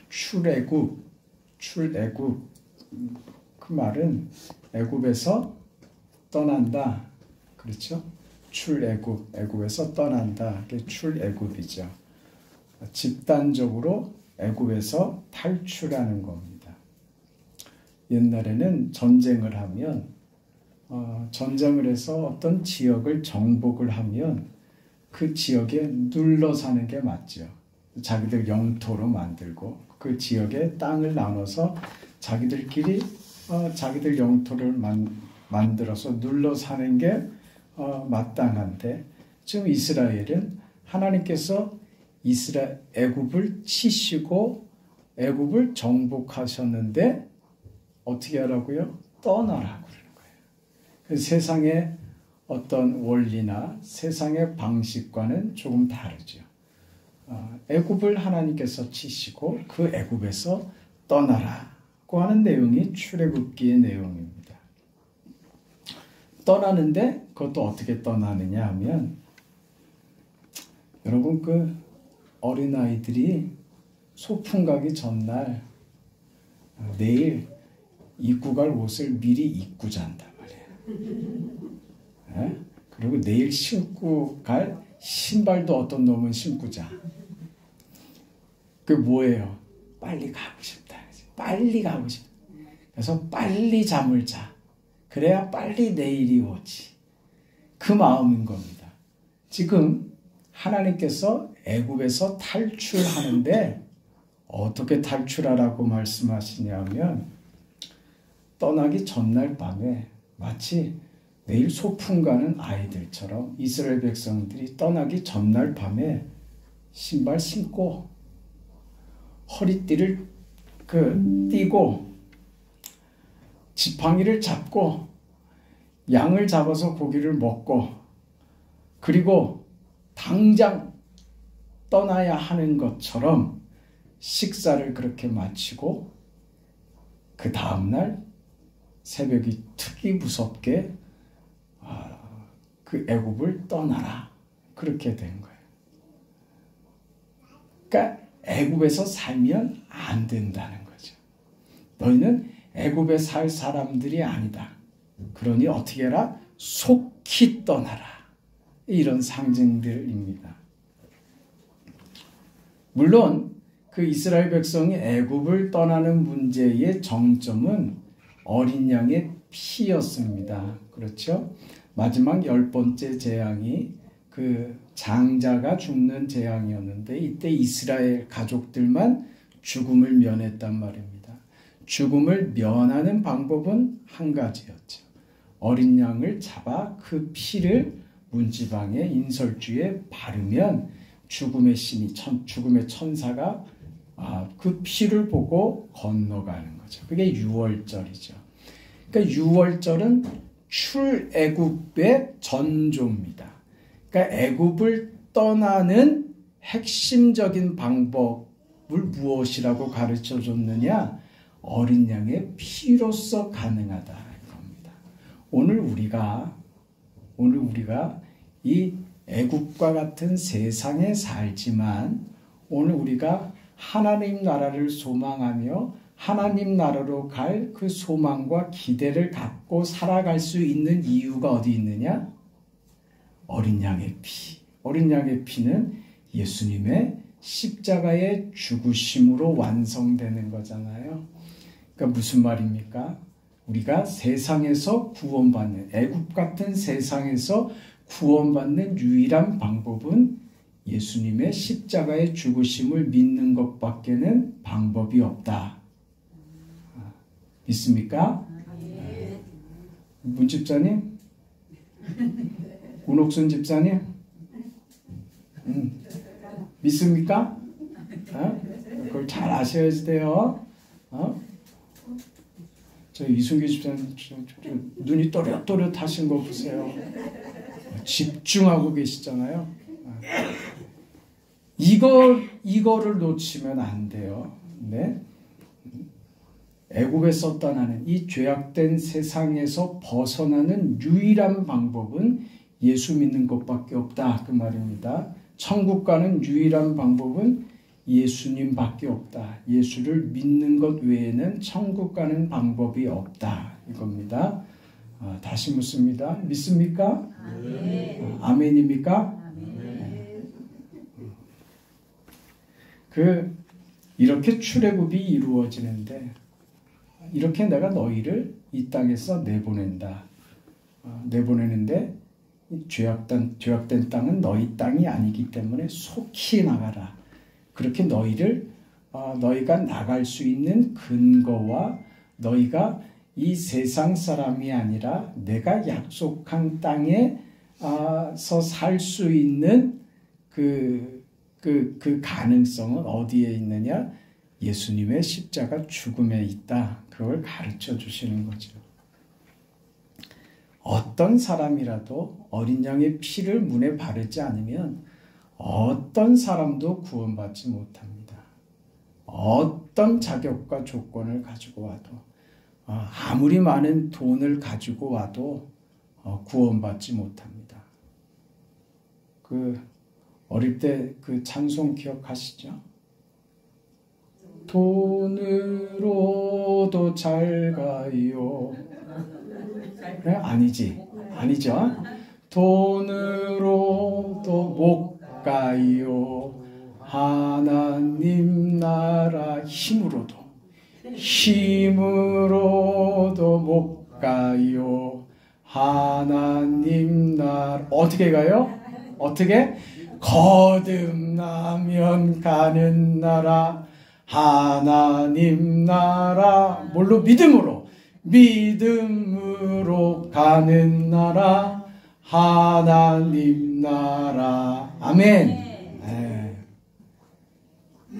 출애굽. 그 말은 애굽에서 떠난다. 그렇죠? 애굽에서 떠난다. 그게 출애굽이죠. 집단적으로 애굽에서 탈출하는 겁니다. 옛날에는 전쟁을 하면 전쟁을 해서 어떤 지역을 정복을 하면 그 지역에 눌러 사는 게 맞죠. 자기들 영토로 만들고 그 지역에 땅을 나눠서 자기들끼리 자기들 영토를 만들어서 눌러 사는 게 마땅한데 지금 이스라엘은 하나님께서 애굽을 치시고 애굽을 정복하셨는데 어떻게 하라고요? 떠나라고 그러는 거예요. 그 세상의 어떤 원리나 세상의 방식과는 조금 다르죠. 애굽을 하나님께서 치시고 그 애굽에서 떠나라고 하는 내용이 출애굽기의 내용입니다. 떠나는데 그것도 어떻게 떠나느냐 하면 여러분 그 어린아이들이 소풍 가기 전날 내일 입고 갈 옷을 미리 입고 잔단 말이에요. 그리고 내일 신고 갈 신발도 어떤 놈은 신고 자. 그게 뭐예요? 빨리 가고 싶다. 빨리 가고 싶다. 그래서 빨리 잠을 자. 그래야 빨리 내일이 오지. 그 마음인 겁니다. 지금 하나님께서 애굽에서 탈출하는데 어떻게 탈출하라고 말씀하시냐면 떠나기 전날 밤에 마치 내일 소풍 가는 아이들처럼 이스라엘 백성들이 떠나기 전날 밤에 신발 신고 허리띠를 띠고 지팡이를 잡고 양을 잡아서 고기를 먹고 그리고 당장 떠나야 하는 것처럼 식사를 그렇게 마치고 그 다음날 새벽이 특히 무섭게 그 애굽을 떠나라 그렇게 된 거예요. 그러니까 애굽에서 살면 안 된다는 거죠. 너희는 애굽에 살 사람들이 아니다. 그러니 어떻게 해라? 속히 떠나라. 이런 상징들입니다. 물론 그 이스라엘 백성이 애굽을 떠나는 문제의 정점은 어린 양의 피였습니다. 그렇죠? 마지막 10번째 재앙이 그 장자가 죽는 재앙이었는데 이때 이스라엘 가족들만 죽음을 면했단 말입니다. 죽음을 면하는 방법은 한 가지였죠. 어린 양을 잡아 그 피를 문지방에 인설주에 바르면 죽음의 신이 죽음의 천사가 그 피를 보고 건너가는 거죠. 그게 유월절이죠. 그러니까 유월절은 출애굽의 전조입니다. 그러니까 애굽을 떠나는 핵심적인 방법을 무엇이라고 가르쳐 줬느냐? 어린 양의 피로서 가능하다는 겁니다. 오늘 우리가 이 애굽과 같은 세상에 살지만 오늘 우리가 하나님 나라를 소망하며 하나님 나라로 갈 그 소망과 기대를 갖고 살아갈 수 있는 이유가 어디 있느냐? 어린 양의 피. 어린 양의 피는 예수님의 십자가의 죽으심으로 완성되는 거잖아요. 그러니까 무슨 말입니까? 우리가 세상에서 구원받는, 애굽 같은 세상에서 구원받는 유일한 방법은 예수님의 십자가의 죽으심을 믿는 것밖에는 방법이 없다. 믿습니까? 문 집사님? 문옥순 집사님? 믿습니까? 그걸 잘 아셔야지 돼요. 저 이순규 집사님 눈이 또렷또렷하신 거 보세요. 집중하고 계시잖아요. 이거를 놓치면 안 돼요. 네? 애굽에서 떠나는 이 죄악된 세상에서 벗어나는 유일한 방법은 예수 믿는 것밖에 없다. 그 말입니다. 천국 가는 유일한 방법은 예수님밖에 없다. 예수를 믿는 것 외에는 천국 가는 방법이 없다. 이겁니다. 다시 묻습니다. 믿습니까? 아멘. 아멘입니까? 아멘. 이렇게 출애굽이 이루어지는데 이렇게 내가 너희를 이 땅에서 내보낸다. 내보내는데 죄악된 땅은 너희 땅이 아니기 때문에 속히 나가라. 그렇게 너희가 나갈 수 있는 근거와 너희가 이 세상 사람이 아니라 내가 약속한 땅에서 살 수 있는 그 가능성은 어디에 있느냐? 예수님의 십자가 죽음에 있다. 그걸 가르쳐 주시는 거죠. 어떤 사람이라도 어린 양의 피를 문에 바르지 않으면 어떤 사람도 구원받지 못합니다. 어떤 자격과 조건을 가지고 와도 아무리 많은 돈을 가지고 와도 구원받지 못합니다. 어릴 때 그 찬송 기억하시죠? 돈으로도 잘 가요. 그래? 아니죠? 돈으로도 못 가요. 하나님 나라 힘으로도 못 가요. 하나님 나라 어떻게 가요? 어떻게? 거듭나면 가는 나라 하나님 나라 뭘로? 믿음으로 가는 나라 하나님 나라. 아멘. 네.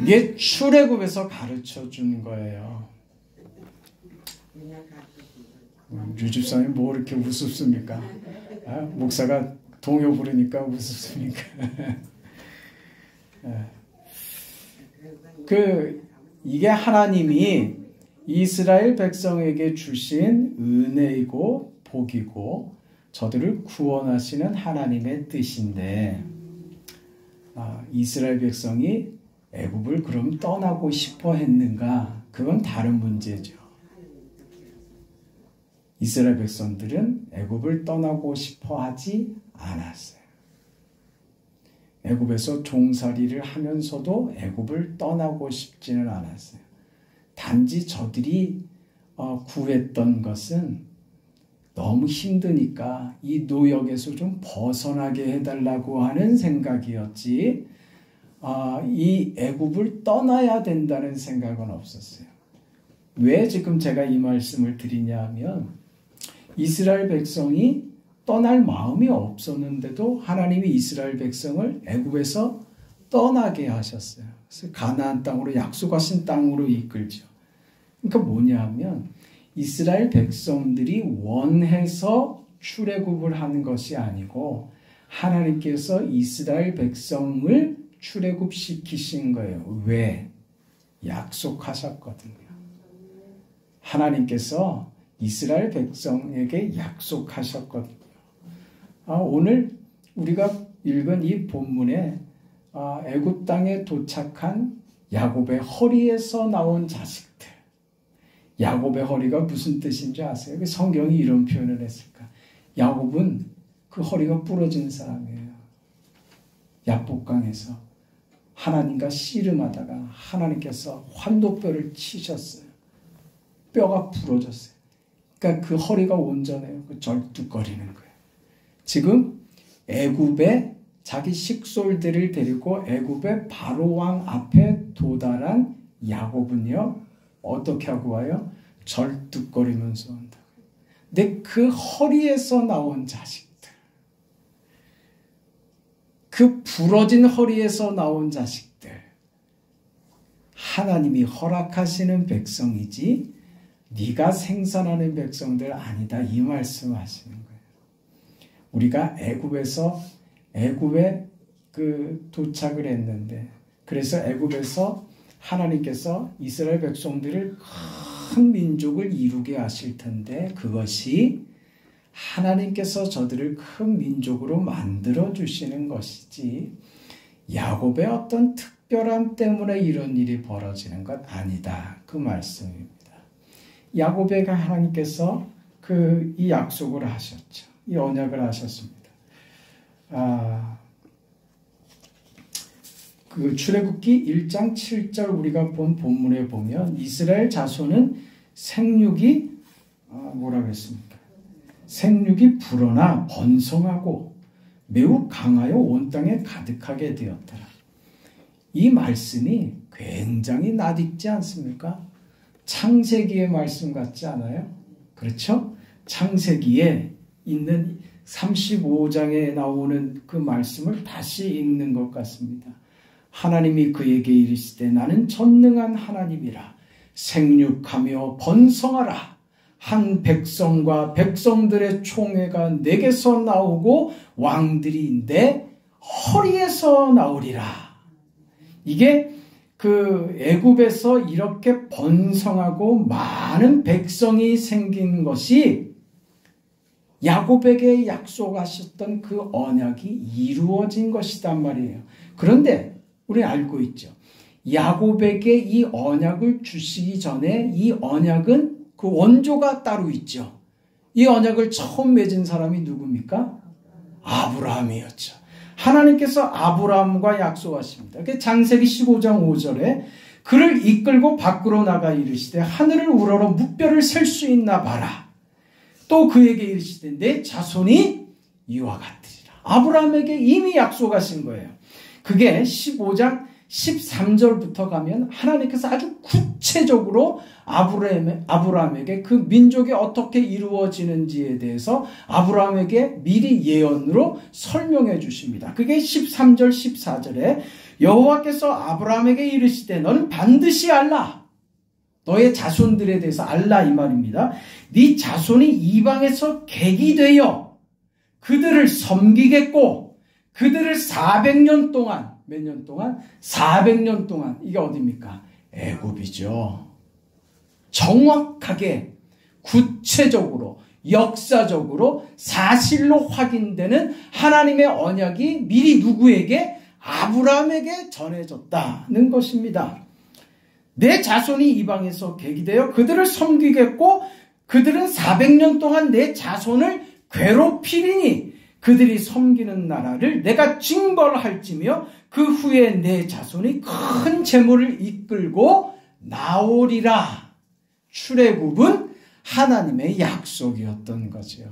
이게 출애굽에서 가르쳐 준 거예요. 유집사님 뭐 이렇게 우습습니까? 목사가 동요 부르니까 우습습니까? 이게 하나님이 이스라엘 백성에게 주신 은혜이고 복이고 저들을 구원하시는 하나님의 뜻인데 이스라엘 백성이 애굽을 그럼 떠나고 싶어 했는가? 그건 다른 문제죠. 이스라엘 백성들은 애굽을 떠나고 싶어 하지 않았어요. 애굽에서 종살이를 하면서도 애굽을 떠나고 싶지는 않았어요. 단지 저들이 구했던 것은 너무 힘드니까 이 노역에서 좀 벗어나게 해달라고 하는 생각이었지 이 애굽을 떠나야 된다는 생각은 없었어요. 왜 지금 제가 이 말씀을 드리냐 하면 이스라엘 백성이 떠날 마음이 없었는데도 하나님이 이스라엘 백성을 애굽에서 떠나게 하셨어요. 그래서 가나안 땅으로 약속하신 땅으로 이끌죠. 그러니까 뭐냐 하면 이스라엘 백성들이 원해서 출애굽을 하는 것이 아니고 하나님께서 이스라엘 백성을 출애굽시키신 거예요. 왜? 약속하셨거든요. 하나님께서 이스라엘 백성에게 약속하셨거든요. 오늘 우리가 읽은 이 본문에 애굽 땅에 도착한 야곱의 허리에서 나온 자식들. 야곱의 허리가 무슨 뜻인지 아세요? 성경이 이런 표현을 했을까? 야곱은 그 허리가 부러진 사람이에요. 야복강에서 하나님과 씨름하다가 하나님께서 환도뼈를 치셨어요. 뼈가 부러졌어요. 그러니까 그 허리가 온전해요. 절뚝거리는 거예요. 지금 애굽에 자기 식솔들을 데리고 애굽의 바로 왕 앞에 도달한 야곱은요. 어떻게 하고 와요? 절뚝거리면서 온다고요. 근데 그 허리에서 나온 자식들, 그 부러진 허리에서 나온 자식들, 하나님이 허락하시는 백성이지 네가 생산하는 백성들 아니다. 이 말씀하시는 거예요. 우리가 애굽에 도착을 했는데 그래서 애굽에서 하나님께서 이스라엘 백성들을 큰 민족을 이루게 하실 텐데 그것이 하나님께서 저들을 큰 민족으로 만들어 주시는 것이지 야곱의 어떤 특별함 때문에 이런 일이 벌어지는 것 아니다. 그 말씀입니다. 야곱에게 하나님께서 이 약속을 하셨죠. 이 언약을 하셨습니다. 그 출애굽기 1장 7절 우리가 본 본문에 보면 이스라엘 자손은 생육이 뭐라 그랬습니까? 생육이 불어나 번성하고 매우 강하여 온 땅에 가득하게 되었더라. 이 말씀이 굉장히 낯익지 않습니까? 창세기의 말씀 같지 않아요? 그렇죠? 창세기에 있는 35장에 나오는 그 말씀을 다시 읽는 것 같습니다. 하나님이 그에게 이르시되 나는 전능한 하나님이라. 생육하며 번성하라. 한 백성과 백성들의 총회가 내게서 나오고 왕들이 내 허리에서 나오리라. 이게 그 애굽에서 이렇게 번성하고 많은 백성이 생긴 것이 야곱에게 약속하셨던 그 언약이 이루어진 것이단 말이에요. 그런데 우리 알고 있죠. 야곱에게 이 언약을 주시기 전에 이 언약은 그 원조가 따로 있죠. 이 언약을 처음 맺은 사람이 누굽니까? 아브라함이었죠. 하나님께서 아브라함과 약속하십니다. 창세기 15장 5절에 그를 이끌고 밖으로 나가 이르시되 하늘을 우러러 무뼈를 셀 수 있나 봐라. 또 그에게 이르시되 내 자손이 이와 같으리라. 아브라함에게 이미 약속하신 거예요. 그게 15장 13절부터 가면 하나님께서 아주 구체적으로 아브라함에게 그 민족이 어떻게 이루어지는지에 대해서 아브라함에게 미리 예언으로 설명해 주십니다. 그게 13절 14절에 여호와께서 아브라함에게 이르시되 너는 반드시 알라. 너의 자손들에 대해서 알라 이 말입니다. 네 자손이 이방에서 객이 되어 그들을 섬기겠고 그들을 400년 동안 몇 년 동안? 400년 동안. 이게 어디입니까? 애굽이죠. 정확하게 구체적으로 역사적으로 사실로 확인되는 하나님의 언약이 미리 누구에게? 아브라함에게 전해졌다는 것입니다. 내 자손이 이방에서 객이 되어 그들을 섬기겠고 그들은 400년 동안 내 자손을 괴롭히리니 그들이 섬기는 나라를 내가 징벌할지며 그 후에 내 자손이 큰 재물을 이끌고 나오리라. 출애굽은 하나님의 약속이었던 거죠.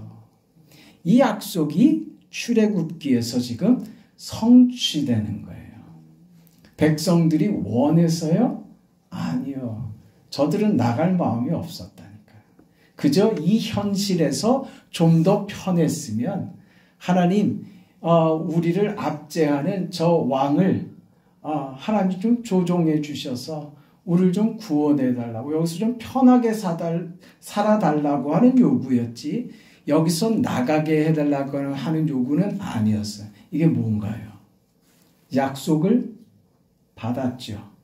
이 약속이 출애굽기에서 지금 성취되는 거예요. 백성들이 원해서요? 아니요. 저들은 나갈 마음이 없었다니까요. 그저 이 현실에서 좀 더 편했으면 하나님 우리를 압제하는 저 왕을 하나님 좀 조종해 주셔서 우리를 좀 구원해 달라고 여기서 좀 편하게 살아달라고 하는 요구였지 여기서 나가게 해달라고 하는 요구는 아니었어요. 이게 뭔가요? 약속을 받았죠.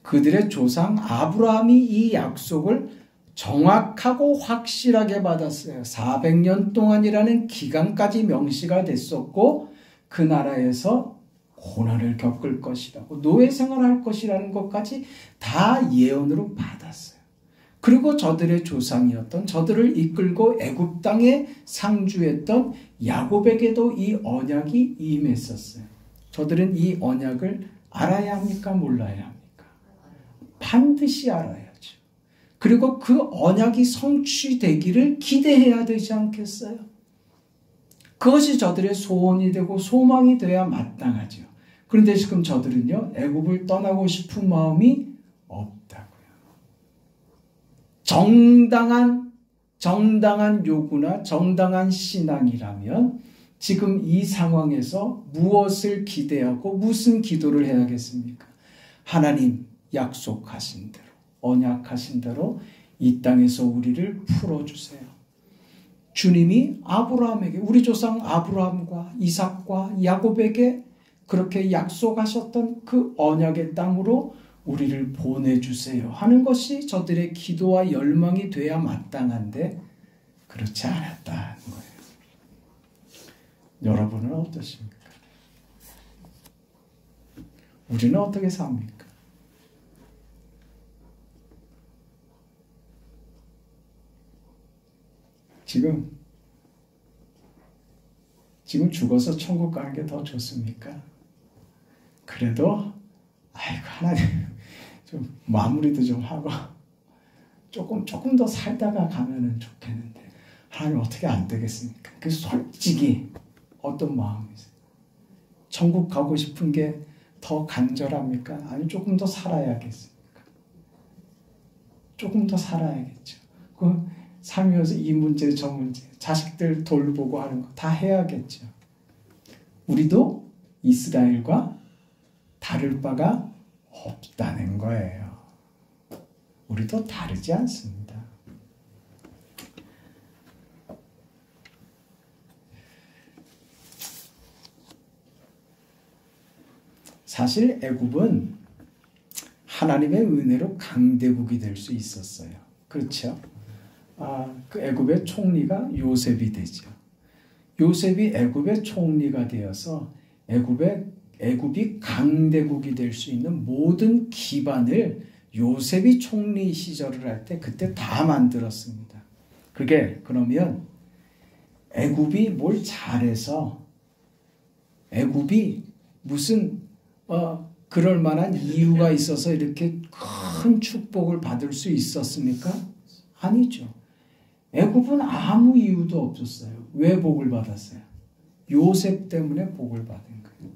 그들의 조상 아브라함이 이 약속을 정확하고 확실하게 받았어요. 400년 동안이라는 기간까지 명시가 됐었고 그 나라에서 고난을 겪을 것이라고 노예 생활할 것이라는 것까지 다 예언으로 받았어요. 그리고 저들의 조상이었던 저들을 이끌고 애굽 땅에 상주했던 야곱에게도 이 언약이 임했었어요. 저들은 이 언약을 알아야 합니까? 몰라야 합니까? 반드시 알아야죠. 그리고 그 언약이 성취되기를 기대해야 되지 않겠어요? 그것이 저들의 소원이 되고 소망이 되어야 마땅하죠. 그런데 지금 저들은요, 애굽을 떠나고 싶은 마음이 없다고요. 정당한 요구나 정당한 신앙이라면 지금 이 상황에서 무엇을 기대하고 무슨 기도를 해야겠습니까? 하나님 약속하신 대로, 언약하신 대로 이 땅에서 우리를 풀어주세요. 주님이 아브라함에게, 우리 조상 아브라함과 이삭과 야곱에게 그렇게 약속하셨던 그 언약의 땅으로 우리를 보내주세요 하는 것이 저들의 기도와 열망이 돼야 마땅한데 그렇지 않았다는 거예요. 여러분은 어떠십니까? 우리는 어떻게 삽니까? 지금 죽어서 천국 가는 게 더 좋습니까? 그래도 아이고 하나님 좀 마무리도 좀 하고 조금 더 살다가 가면은 좋겠는데 하나님 어떻게 안 되겠습니까? 그 솔직히 어떤 마음이세요? 천국 가고 싶은 게 더 간절합니까? 아니 조금 더 살아야겠습니까? 조금 더 살아야겠죠. 그 살면서 이 문제 저 문제 자식들 돌보고 하는 거 다 해야겠죠. 우리도 이스라엘과 다를 바가 없다는 거예요. 우리도 다르지 않습니다. 사실 애굽은 하나님의 은혜로 강대국이 될 수 있었어요. 그렇죠? 그 애굽의 총리가 요셉이 되죠. 요셉이 애굽의 총리가 되어서 애굽이 강대국이 될 수 있는 모든 기반을 요셉이 총리 시절을 할 때 그때 다 만들었습니다. 그게 그러면 애굽이 뭘 잘해서 애굽이 무슨 그럴 만한 이유가 있어서 이렇게 큰 축복을 받을 수 있었습니까? 아니죠. 애굽은 아무 이유도 없었어요. 왜 복을 받았어요? 요셉 때문에 복을 받은 거예요.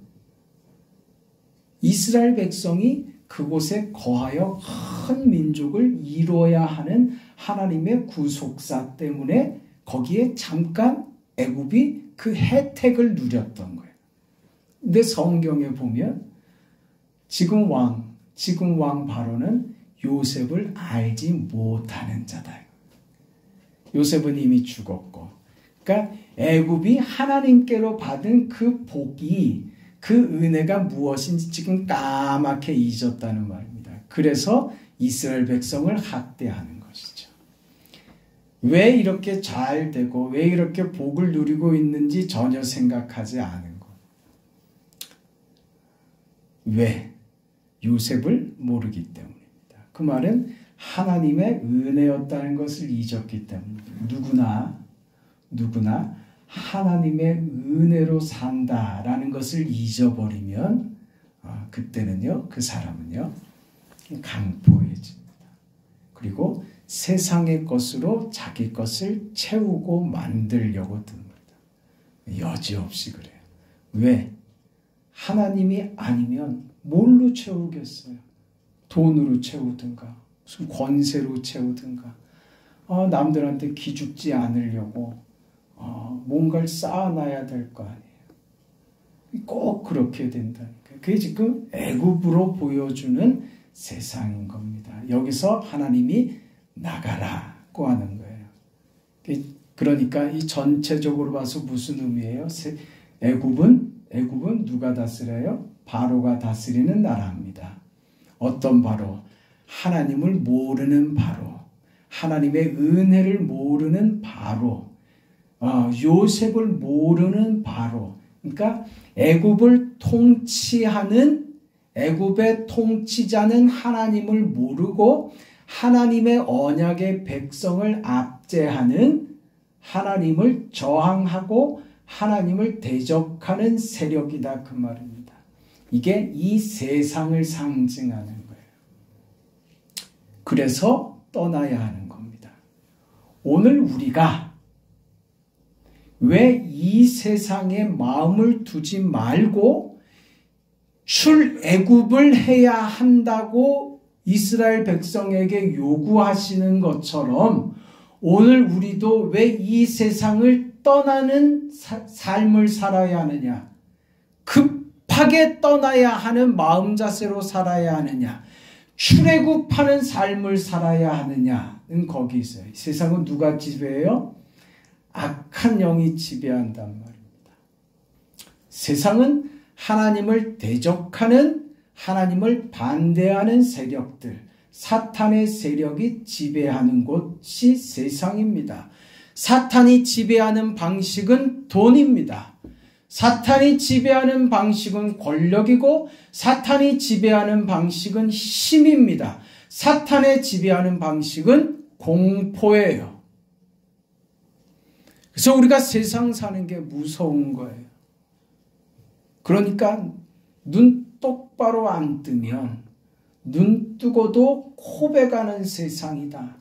이스라엘 백성이 그곳에 거하여 큰 민족을 이루어야 하는 하나님의 구속사 때문에 거기에 잠깐 애굽이 그 혜택을 누렸던 거예요. 근데 성경에 보면 지금 왕 바로는 요셉을 알지 못하는 자다. 요셉은 이미 죽었고, 그러니까 애굽이 하나님께로 받은 그 복이 그 은혜가 무엇인지 지금 까맣게 잊었다는 말입니다. 그래서 이스라엘 백성을 학대하는 것이죠. 왜 이렇게 잘 되고 왜 이렇게 복을 누리고 있는지 전혀 생각하지 않은 것. 왜? 요셉을 모르기 때문입니다. 그 말은 하나님의 은혜였다는 것을 잊었기 때문입니다. 누구나 하나님의 은혜로 산다라는 것을 잊어버리면 그때는요, 그 사람은요 강포해집니다. 그리고 세상의 것으로 자기 것을 채우고 만들려고 듭니다. 여지없이 그래요. 왜? 하나님이 아니면 뭘로 채우겠어요? 돈으로 채우든가 무슨 권세로 채우든가 남들한테 기죽지 않으려고 뭔가를 쌓아놔야 될 거 아니에요. 꼭 그렇게 된다니까. 그게 지금 애굽으로 보여주는 세상인 겁니다. 여기서 하나님이 나가라고 하는 거예요. 그러니까 이 전체적으로 봐서 무슨 의미예요? 애굽은 누가 다스려요? 바로가 다스리는 나라입니다. 어떤 바로? 하나님을 모르는 바로, 하나님의 은혜를 모르는 바로, 요셉을 모르는 바로. 그러니까 애굽을 통치하는 애굽의 통치자는 하나님을 모르고 하나님의 언약의 백성을 압제하는, 하나님을 저항하고 하나님을 대적하는 세력이다 그 말입니다. 이게 이 세상을 상징하는 거예요. 그래서 떠나야 하는 겁니다. 오늘 우리가 왜 이 세상에 마음을 두지 말고 출애굽을 해야 한다고 이스라엘 백성에게 요구하시는 것처럼 오늘 우리도 왜 이 세상을 떠나는 삶을 살아야 하느냐, 급하게 떠나야 하는 마음 자세로 살아야 하느냐, 출애굽하는 삶을 살아야 하느냐는 거기 있어요. 세상은 누가 지배해요? 악한 영이 지배한단 말입니다. 세상은 하나님을 대적하는, 하나님을 반대하는 세력들, 사탄의 세력이 지배하는 곳이 세상입니다. 사탄이 지배하는 방식은 돈입니다. 사탄이 지배하는 방식은 권력이고 사탄이 지배하는 방식은 힘입니다. 사탄의 지배하는 방식은 공포예요. 그래서 우리가 세상 사는 게 무서운 거예요. 그러니까 눈 똑바로 안 뜨면 눈 뜨고도 코베가는 세상이다.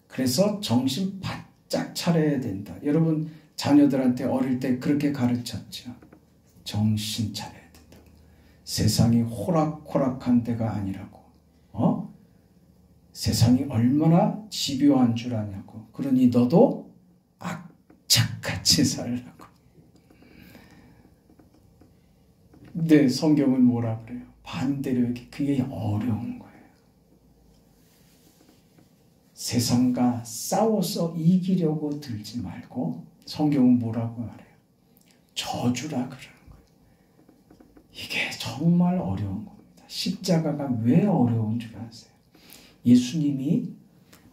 그래서 정신 바짝 차려야 된다. 여러분 자녀들한테 어릴 때 그렇게 가르쳤죠. 정신 차려야 된다. 세상이 호락호락한 데가 아니라고. 세상이 얼마나 집요한 줄 아냐고. 그러니 너도 악착같이 살라고. 근데 성경은 뭐라 그래요? 반대로 그게 어려운 거예요. 세상과 싸워서 이기려고 들지 말고 성경은 뭐라고 말해요? 저주라 그러는 거예요. 이게 정말 어려운 겁니다. 십자가가 왜 어려운 줄 아세요? 예수님이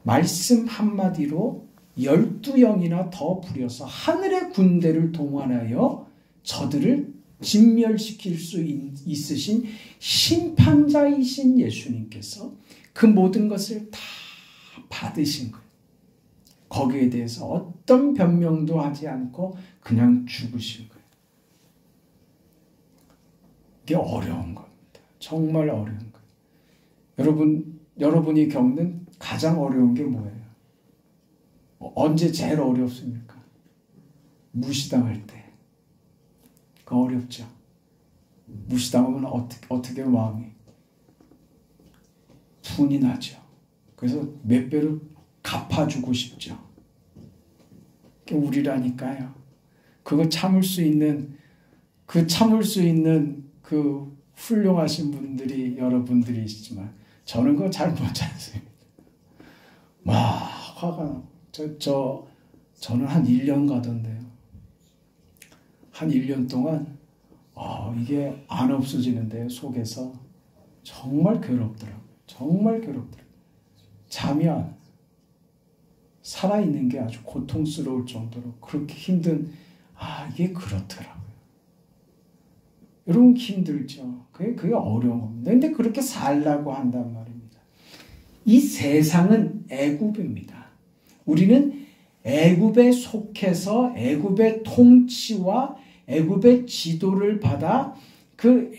말씀 한마디로 12영이나 더 부려서 하늘의 군대를 동원하여 저들을 진멸시킬 수 있으신 심판자이신 예수님께서 그 모든 것을 다 받으신 거예요. 거기에 대해서 어떤 변명도 하지 않고 그냥 죽으신 거예요. 이게 어려운 겁니다. 정말 어려운 거예요. 여러분이 겪는 가장 어려운 게 뭐예요? 언제 제일 어렵습니까? 무시당할 때. 그거 어렵죠. 무시당하면 어떻게 마음이 분이 나죠. 그래서 몇 배로 갚아주고 싶죠. 그게 우리라니까요. 그거 참을 수 있는 그 훌륭하신 분들이 여러분들이시지만 저는 그거 잘 못 참습니다. 막 화가 나고 저는 한 1년 가던데요. 한 1년 동안 이게 안 없어지는데요. 속에서 정말 괴롭더라고요. 정말 괴롭더라고요. 잠이 살아있는 게 아주 고통스러울 정도로 그렇게 힘든 이게 그렇더라고요. 여러분 힘들죠. 그게 어려운 겁니다. 근데 그렇게 살라고 한단 말입니다. 이 세상은 애굽입니다. 우리는 애굽에 속해서 애굽의 통치와 애굽의 지도를 받아 그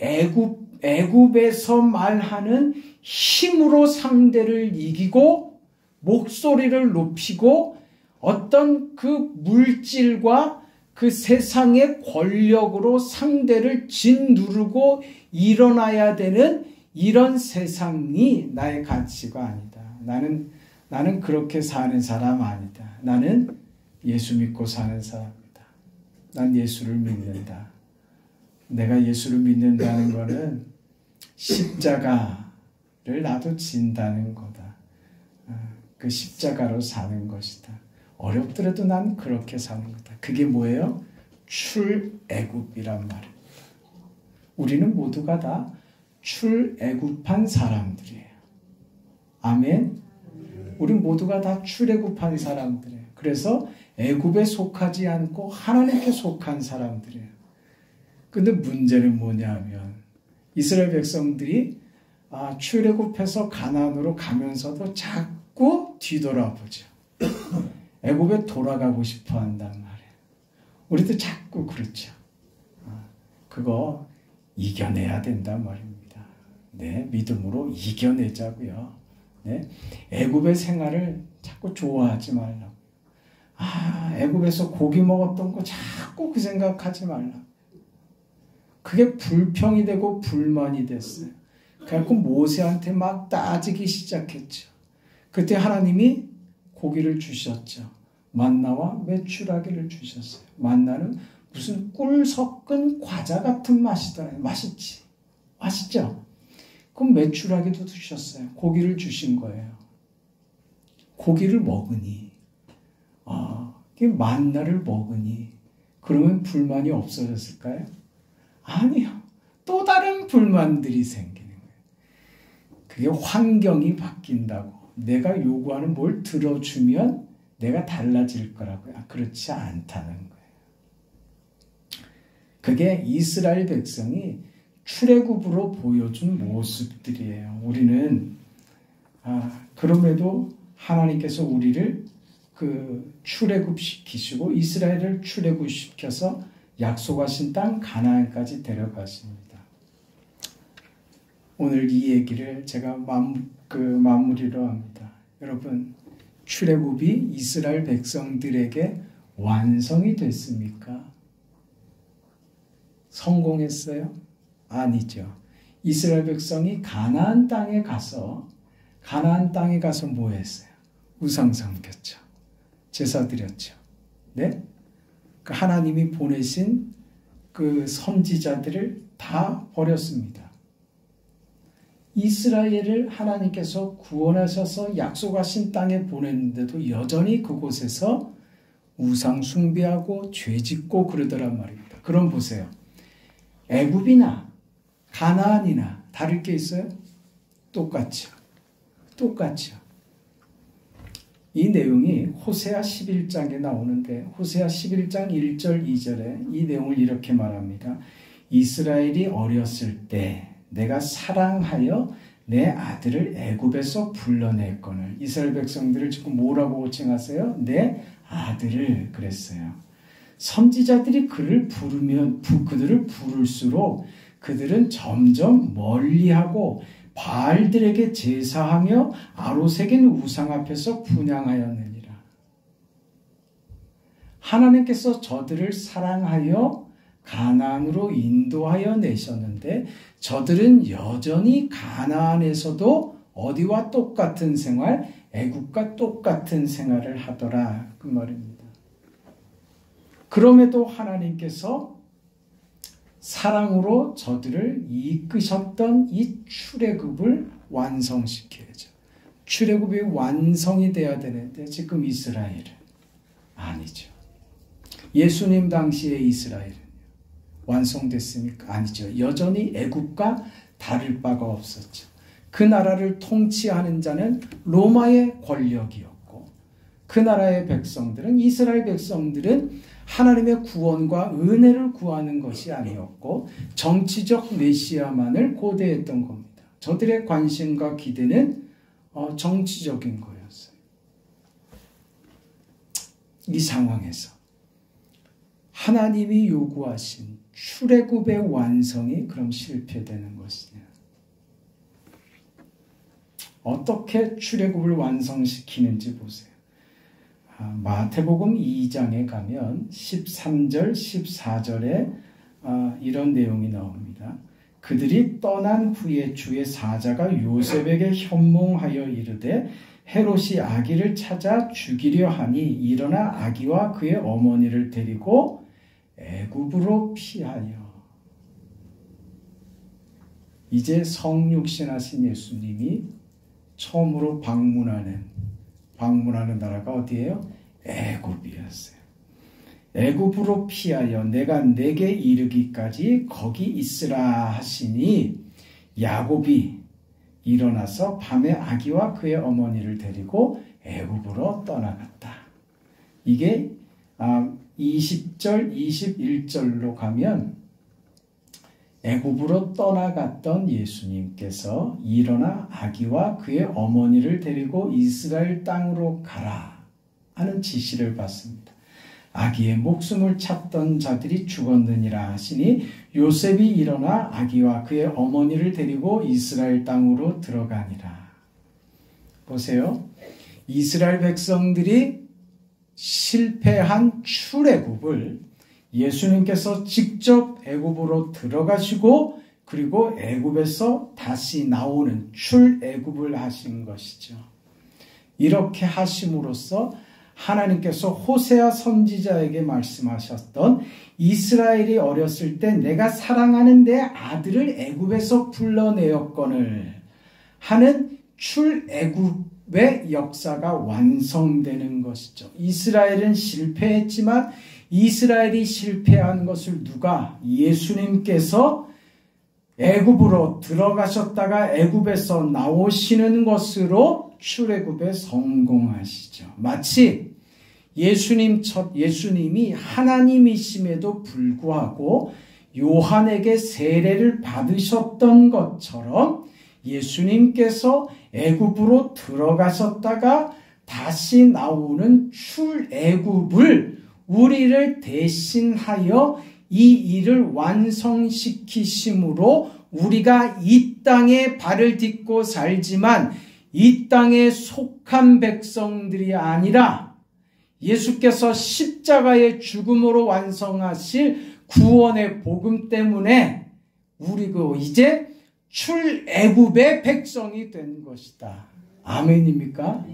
애굽에서 말하는 힘으로 상대를 이기고 목소리를 높이고 어떤 그 물질과 그 세상의 권력으로 상대를 짓누르고 일어나야 되는 이런 세상이 나의 가치가 아니다. 나는 그렇게 사는 사람 아니다. 나는 예수 믿고 사는 사람이다. 난 예수를 믿는다. 내가 예수를 믿는다는 것은 십자가를 나도 진다는 거다. 그 십자가로 사는 것이다. 어렵더라도 난 그렇게 사는 거다. 그게 뭐예요? 출애굽이란 말입니다. 우리는 모두가 다 출애굽한 사람들이에요. 아멘. 우리 모두가 다 출애굽한 사람들이에요. 그래서 애굽에 속하지 않고 하나님께 속한 사람들이에요. 근데 문제는 뭐냐면 이스라엘 백성들이 출애굽해서 가나안으로 가면서도 자꾸 뒤돌아보죠. 애굽에 돌아가고 싶어 한단 말이에요. 우리도 자꾸 그렇죠. 그거 이겨내야 된단 말입니다. 네, 믿음으로 이겨내자고요. 네, 애굽의 생활을 자꾸 좋아하지 말라고. 애굽에서 고기 먹었던 거 자꾸 그 생각하지 말라고. 그게 불평이 되고 불만이 됐어요. 그래서 모세한테 막 따지기 시작했죠. 그때 하나님이 고기를 주셨죠. 만나와 메추라기를 주셨어요. 만나는 무슨 꿀 섞은 과자 같은 맛이더라고요. 맛있지? 맛있죠? 그럼 메추라기도 주셨어요. 고기를 주신 거예요. 고기를 먹으니 만나를 먹으니 그러면 불만이 없어졌을까요? 아니요. 또 다른 불만들이 생기는 거예요. 그게 환경이 바뀐다고. 내가 요구하는 뭘 들어주면 내가 달라질 거라고요. 그렇지 않다는 거예요. 그게 이스라엘 백성이 출애굽으로 보여준 모습들이에요. 우리는 그럼에도 하나님께서 우리를 출애굽시키시고 이스라엘을 출애굽시켜서 약속하신 땅 가나안까지 데려가십니다. 오늘 이 얘기를 제가 마무리로 합니다. 여러분, 출애굽이 이스라엘 백성들에게 완성이 됐습니까? 성공했어요? 아니죠. 이스라엘 백성이 가나안 땅에 가서 뭐 했어요? 우상 섬겼죠. 제사 드렸죠. 네? 하나님이 보내신 그 선지자들을 다 버렸습니다. 이스라엘을 하나님께서 구원하셔서 약속하신 땅에 보냈는데도 여전히 그곳에서 우상 숭배하고 죄 짓고 그러더란 말입니다. 그럼 보세요. 애굽이나 가나안이나 다를 게 있어요? 똑같죠. 이 내용이 호세아 11장에 나오는데 호세아 11장 1절 2절에 이 내용을 이렇게 말합니다. 이스라엘이 어렸을 때 내가 사랑하여 내 아들을 애굽에서 불러냈거늘. 이스라엘 백성들을 지금 뭐라고 호칭하세요? 내 아들을 그랬어요. 선지자들이 그들을 부를수록 그들은 점점 멀리하고 바알들에게 제사하며 아로새긴 우상 앞에서 분향하였느니라. 하나님께서 저들을 사랑하여 가나안으로 인도하여 내셨는데 저들은 여전히 가나안에서도 어디와 똑같은 생활, 애굽과 똑같은 생활을 하더라 그 말입니다. 그럼에도 하나님께서 사랑으로 저들을 이끄셨던 이 출애굽을 완성시켜야죠. 출애굽이 완성이 돼야 되는데 지금 이스라엘은 아니죠. 예수님 당시의 이스라엘은 완성됐습니까? 아니죠. 여전히 애굽과 다를 바가 없었죠. 그 나라를 통치하는 자는 로마의 권력이었고 그 나라의 백성들은 이스라엘 백성들은 하나님의 구원과 은혜를 구하는 것이 아니었고 정치적 메시아만을 고대했던 겁니다. 저들의 관심과 기대는 정치적인 거였어요. 이 상황에서 하나님이 요구하신 출애굽의 완성이 그럼 실패되는 것이냐? 어떻게 출애굽을 완성시키는지 보세요. 마태복음 2장에 가면 13절, 14절에 이런 내용이 나옵니다. 그들이 떠난 후에 주의 사자가 요셉에게 현몽하여 이르되 헤롯이 아기를 찾아 죽이려 하니 일어나 아기와 그의 어머니를 데리고 애굽으로 피하여. 이제 성육신하신 예수님이 처음으로 방문하는 나라가 어디예요? 애굽이었어요. 애굽으로 피하여 내가 내게 이르기까지 거기 있으라 하시니 야곱이 일어나서 밤에 아기와 그의 어머니를 데리고 애굽으로 떠나갔다. 이게 20절, 21절로 가면 애굽으로 떠나갔던 예수님께서 일어나 아기와 그의 어머니를 데리고 이스라엘 땅으로 가라 하는 지시를 받습니다. 아기의 목숨을 찾던 자들이 죽었느니라 하시니 요셉이 일어나 아기와 그의 어머니를 데리고 이스라엘 땅으로 들어가니라. 보세요. 이스라엘 백성들이 실패한 출애굽을 예수님께서 직접 애굽으로 들어가시고 그리고 애굽에서 다시 나오는 출애굽을 하신 것이죠. 이렇게 하심으로써 하나님께서 호세아 선지자에게 말씀하셨던 이스라엘이 어렸을 때 내가 사랑하는 내 아들을 애굽에서 불러내었거늘 하는 출애굽의 역사가 완성되는 것이죠. 이스라엘은 실패했지만 이스라엘이 실패한 것을 누가? 예수님께서 애굽으로 들어가셨다가 애굽에서 나오시는 것으로 출애굽에 성공하시죠. 마치 예수님이 하나님이심에도 불구하고 요한에게 세례를 받으셨던 것처럼 예수님께서 애굽으로 들어가셨다가 다시 나오는 출애굽을 우리를 대신하여 이 일을 완성시키심으로 우리가 이 땅에 발을 딛고 살지만 이 땅에 속한 백성들이 아니라 예수께서 십자가의 죽음으로 완성하실 구원의 복음 때문에 우리가 이제 출애굽의 백성이 된 것이다. 아멘입니까?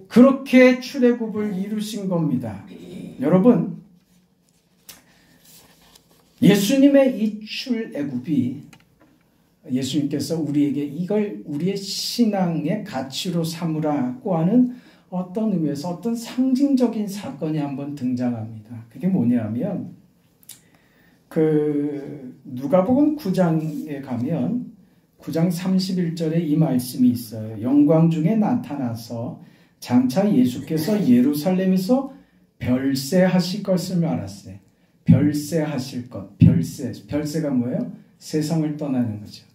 그렇게 출애굽을 이루신 겁니다. 여러분, 예수님의 이 출애굽이 예수님께서 우리에게 이걸 우리의 신앙의 가치로 삼으라고 하는 어떤 의미에서 어떤 상징적인 사건이 한번 등장합니다. 그게 뭐냐면 누가복음 9장에 가면 9장 31절에 이 말씀이 있어요. 영광 중에 나타나서 장차 예수께서 예루살렘에서 별세하실 것을 알았어요. 별세하실 것. 별세가 뭐예요? 세상을 떠나는 거죠.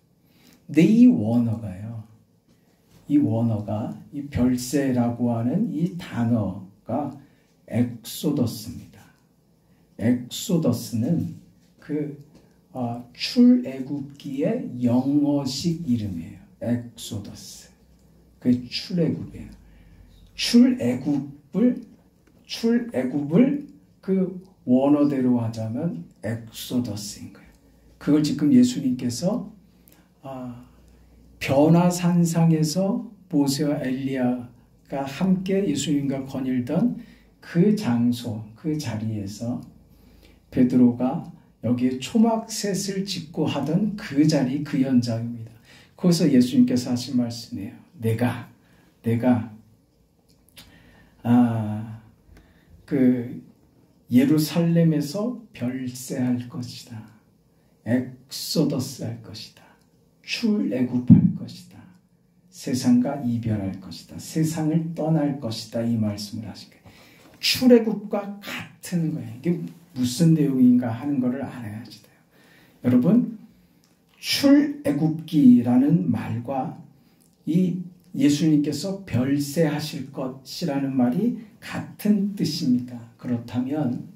근데 이 원어가 이 별세라고 하는 이 단어가 엑소더스입니다. 엑소더스는 출애굽기의 영어식 이름이에요. 엑소더스. 그 출애굽이에요. 출애굽을 그 원어대로 하자면 엑소더스인 거예요. 그걸 지금 예수님께서 변화산상에서 모세와 엘리야가 함께 예수님과 거닐던 그 장소, 그 자리에서 베드로가 여기에 초막셋을 짓고 하던 그 자리, 그 현장입니다. 거기서 예수님께서 하신 말씀이에요. 내가 예루살렘에서 별세할 것이다. 엑소더스 할 것이다. 출애굽할 것이다. 세상과 이별할 것이다. 세상을 떠날 것이다. 이 말씀을 하신 거예요. 출애굽과 같은 거예요. 이게 무슨 내용인가 하는 것을 알아야지 돼요. 여러분, 출애굽기라는 말과 이 예수님께서 별세하실 것이라는 말이 같은 뜻입니다. 그렇다면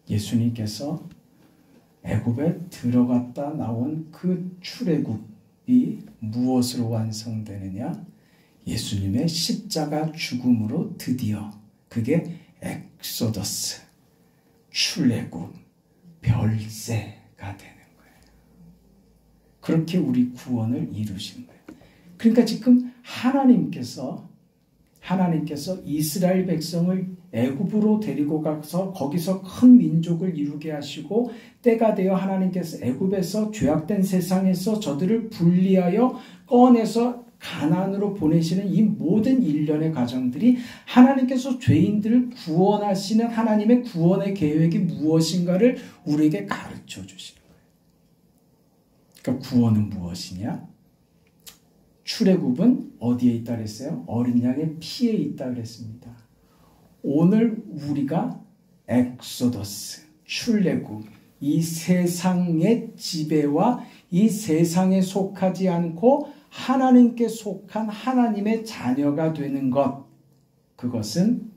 예수님께서 애굽에 들어갔다 나온 그 출애굽이 무엇으로 완성되느냐? 예수님의 십자가 죽음으로 드디어 그게 엑소더스, 출애굽, 별세가 되는 거예요. 그렇게 우리 구원을 이루신 거예요. 그러니까 지금 하나님께서 이스라엘 백성을 애굽으로 데리고 가서 거기서 큰 민족을 이루게 하시고 때가 되어 하나님께서 애굽에서 죄악된 세상에서 저들을 분리하여 꺼내서 가나안으로 보내시는 이 모든 일련의 과정들이 하나님께서 죄인들을 구원하시는 하나님의 구원의 계획이 무엇인가를 우리에게 가르쳐 주시는 거예요. 그러니까 구원은 무엇이냐? 출애굽은 어디에 있다 그랬어요? 어린 양의 피에 있다 그랬습니다. 오늘 우리가 엑소더스, 출애굽, 이 세상의 지배와 이 세상에 속하지 않고 하나님께 속한 하나님의 자녀가 되는 것, 그것은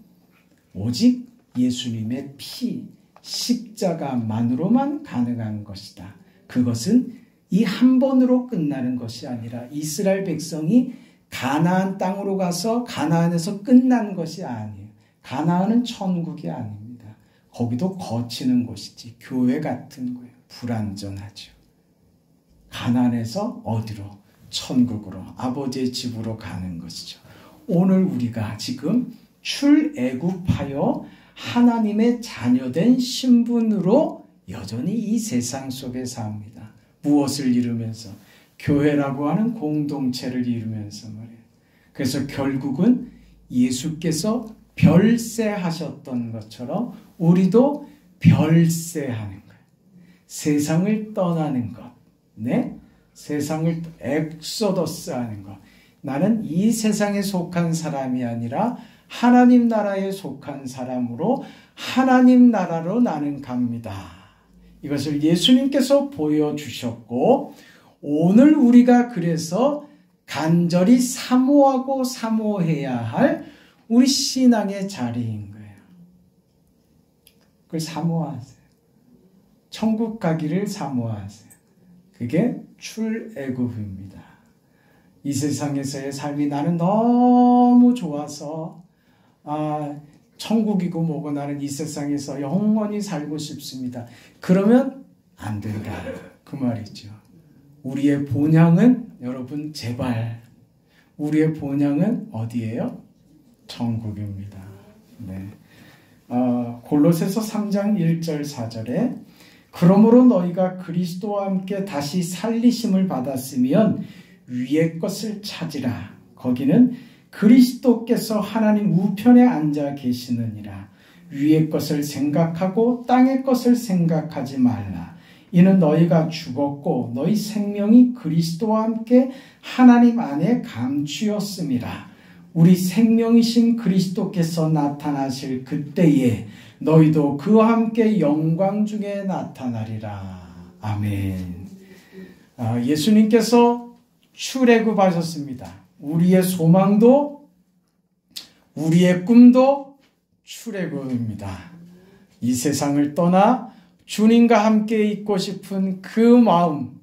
오직 예수님의 피, 십자가만으로만 가능한 것이다. 그것은 이 한 번으로 끝나는 것이 아니라 이스라엘 백성이 가나안 땅으로 가서 가나안에서 끝난 것이 아니에요. 가나안은 천국이 아닙니다. 거기도 거치는 곳이지 교회 같은 거예요. 불완전하죠. 가나안에서 어디로? 천국으로, 아버지의 집으로 가는 것이죠. 오늘 우리가 지금 출애굽하여 하나님의 자녀된 신분으로 여전히 이 세상 속에 삽니다. 무엇을 이루면서? 교회라고 하는 공동체를 이루면서 말이에요. 그래서 결국은 예수께서 별세하셨던 것처럼 우리도 별세하는 거예요. 세상을 떠나는 것. 네? 세상을 엑소더스 하는 것. 나는 이 세상에 속한 사람이 아니라 하나님 나라에 속한 사람으로 하나님 나라로 나는 갑니다. 이것을 예수님께서 보여주셨고 오늘 우리가 그래서 간절히 사모하고 사모해야 할 우리 신앙의 자리인 거예요. 그걸 사모하세요. 천국 가기를 사모하세요. 그게 출애굽입니다. 이 세상에서의 삶이 나는 너무 좋아서 천국이고 뭐고 나는 이 세상에서 영원히 살고 싶습니다. 그러면 안 된다. 그 말이죠. 우리의 본향은 여러분 제발 우리의 본향은 어디예요? 천국입니다. 네. 골로새서 3장 1절 4절에 그러므로 너희가 그리스도와 함께 다시 살리심을 받았으면 위의 것을 찾으라. 거기는 그리스도께서 하나님 우편에 앉아 계시느니라. 위의 것을 생각하고 땅의 것을 생각하지 말라. 이는 너희가 죽었고 너희 생명이 그리스도와 함께 하나님 안에 감추었음이라. 우리 생명이신 그리스도께서 나타나실 그때에 너희도 그와 함께 영광 중에 나타나리라. 아멘. 예수님께서 출애굽하셨습니다. 우리의 소망도 우리의 꿈도 출애굽입니다. 이 세상을 떠나 주님과 함께 있고 싶은 그 마음,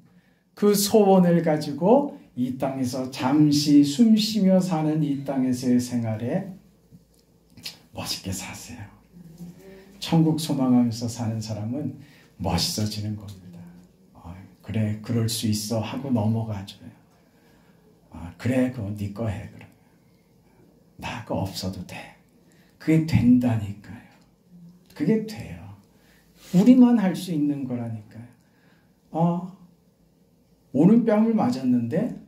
그 소원을 가지고 이 땅에서 잠시 숨쉬며 사는 이 땅에서의 생활에 멋있게 사세요. 천국 소망하면서 사는 사람은 멋있어지는 겁니다. 그래, 그럴 수 있어 하고 넘어가줘요. 그래, 그거 네 거 해. 그러면 나 그거 없어도 돼. 그게 된다니까요. 그게 돼요. 우리만 할 수 있는 거라니까요. 오른뺨을 맞았는데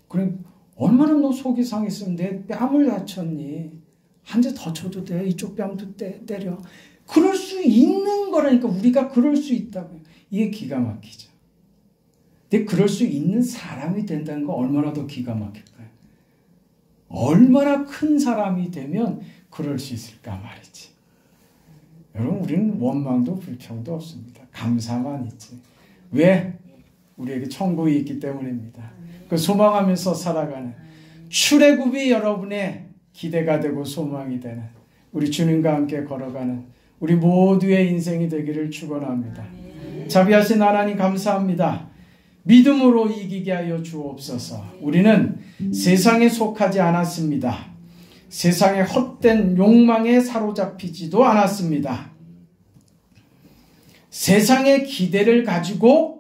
그래, 얼마나 너 속이 상했으면 내 뺨을 다쳤니? 한 대 더 쳐도 돼. 이쪽 뺨도 때려. 그럴 수 있는 거라니까. 우리가 그럴 수 있다고요. 이게 기가 막히죠. 근데 그럴 수 있는 사람이 된다는 거 얼마나 더 기가 막힐까요? 얼마나 큰 사람이 되면 그럴 수 있을까 말이지. 여러분, 우리는 원망도 불평도 없습니다. 감사만 있지. 왜? 우리에게 천국이 있기 때문입니다. 그 소망하면서 살아가는 출애굽이 여러분의 기대가 되고 소망이 되는 우리 주님과 함께 걸어가는 우리 모두의 인생이 되기를 축원합니다. 자비하신 하나님 감사합니다. 믿음으로 이기게 하여 주옵소서. 우리는 세상에 속하지 않았습니다. 세상의 헛된 욕망에 사로잡히지도 않았습니다. 세상의 기대를 가지고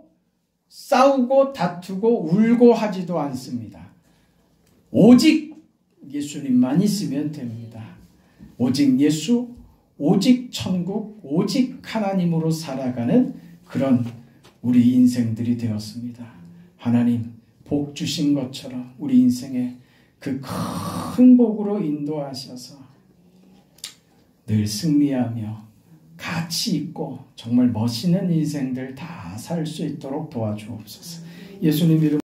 싸우고 다투고 울고 하지도 않습니다. 오직 예수님만 있으면 됩니다. 오직 예수, 오직 천국, 오직 하나님으로 살아가는 그런 우리 인생들이 되었습니다. 하나님 복 주신 것처럼 우리 인생에 그 큰 복으로 인도하셔서 늘 승리하며 가치 있고 정말 멋있는 인생들 다 살 수 있도록 도와주옵소서. 예수님 이름